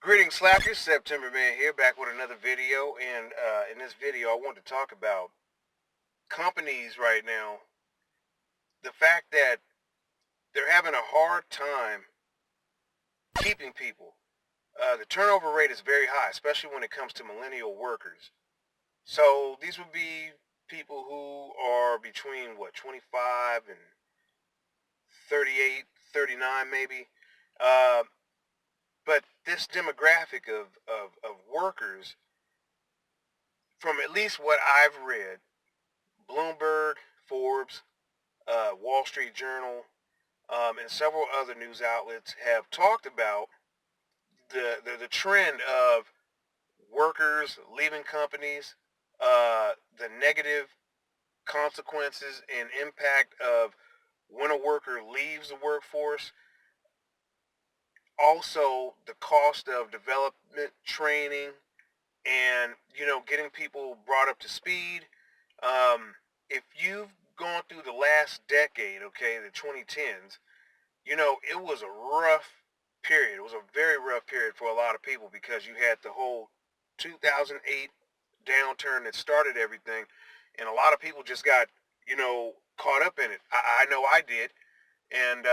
Greetings, Slackers. September Man here, back with another video. And in this video, I want to talk about companies right now. The fact that they're having a hard time keeping people. The turnover rate is very high, especially when it comes to millennial workers. So these would be people who are between, 25 and 38, 39 maybe. Uh, but this demographic of workers, from at least what I've read, Bloomberg, Forbes, Wall Street Journal, and several other news outlets have talked about the trend of workers leaving companies, the negative consequences and impact of when a worker leaves the workforce, also the cost of development training and, getting people brought up to speed. If you've gone through the last decade, okay, the 2010s, it was a rough period. It was a very rough period for a lot of people because you had the whole 2008 downturn that started everything, and a lot of people just got, caught up in it. I know I did, and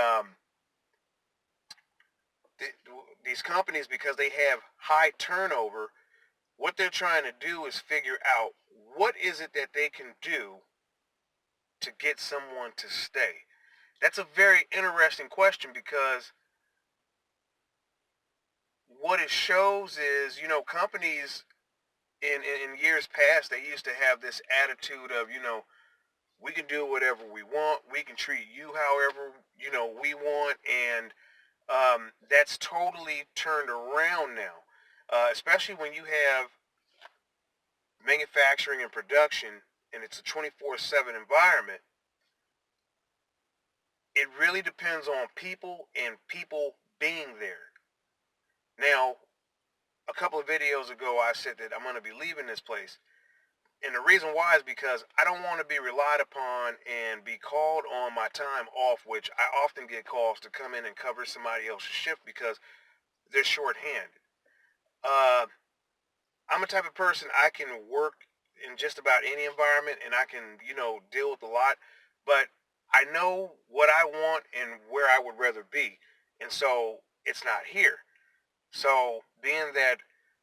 these companies, because they have high turnover, what they're trying to do is figure out what is it that they can do to get someone to stay. That's a very interesting question because what it shows is, companies in years past, they used to have this attitude of, we can do whatever we want. We can treat you however, we want. And that's totally turned around now, especially when you have manufacturing and production and it's a 24/7 environment. It really depends on people and people being there. Now, a couple of videos ago, I said that I'm going to be leaving this place. And the reason why is because I don't want to be relied upon and be called on my time off, which I often get calls to come in and cover somebody else's shift because they're shorthanded. I'm a type of person, I can work in just about any environment and I can, deal with a lot, but I know what I want and where I would rather be. And so it's not here. So being that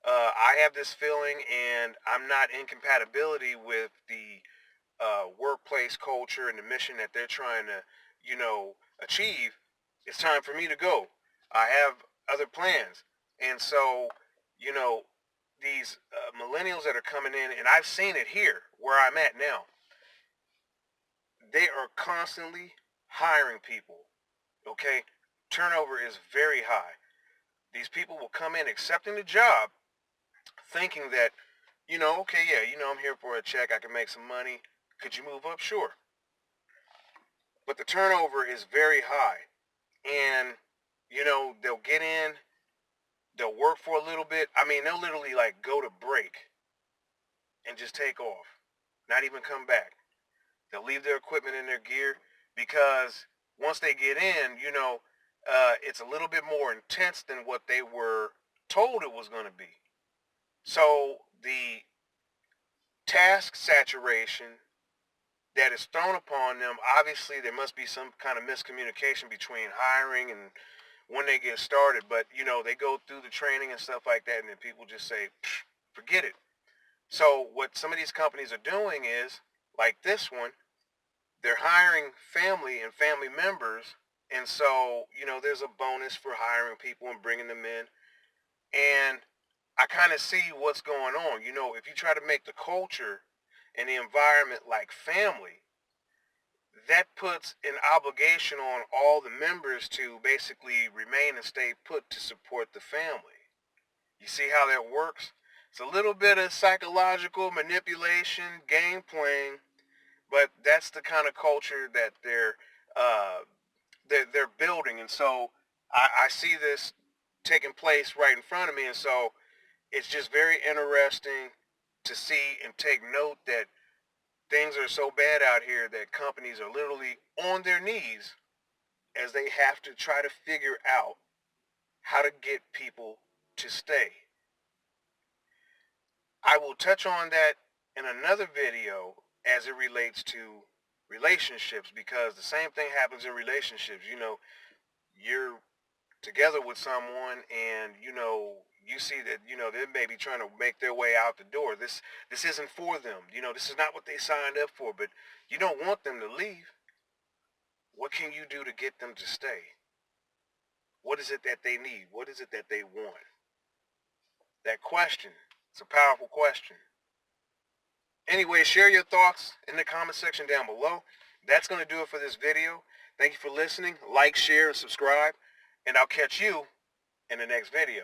I have this feeling and I'm not in compatibility with the workplace culture and the mission that they're trying to, achieve, it's time for me to go. I have other plans. And so, you know, these millennials that are coming in, and I've seen it here where I'm at now, they are constantly hiring people. Okay? Turnover is very high. These people will come in accepting the job, thinking that, okay, yeah, I'm here for a check. I can make some money. Could you move up? Sure. But the turnover is very high. And, they'll get in, they'll work for a little bit. I mean, they'll literally like go to break and just take off, not even come back. They'll leave their equipment and their gear because once they get in, it's a little bit more intense than what they were told it was going to be. So the task saturation that is thrown upon them, obviously there must be some kind of miscommunication between hiring and when they get started. But, they go through the training and stuff like that, and then people just say, forget it. So what some of these companies are doing is, like this one, they're hiring family and family members. And so, there's a bonus for hiring people and bringing them in. And I kind of see what's going on. If you try to make the culture and the environment like family, that puts an obligation on all the members to basically remain and stay put to support the family. You see how that works? It's a little bit of psychological manipulation, game playing, but that's the kind of culture that they're building. And so I see this taking place right in front of me, and so it's just very interesting to see and take note that things are so bad out here that companies are literally on their knees as they have to try to figure out how to get people to stay? I will touch on that in another video as it relates to relationships, because the same thing happens in relationships. You're together with someone and you see that they may be trying to make their way out the door. This isn't for them. This is not what they signed up for, but you don't want them to leave. What can you do to get them to stay? What is it that they need? What is it that they want? That question, it's a powerful question. Anyway, share your thoughts in the comment section down below. That's going to do it for this video. Thank you for listening. Like, share, and subscribe, and I'll catch you in the next video.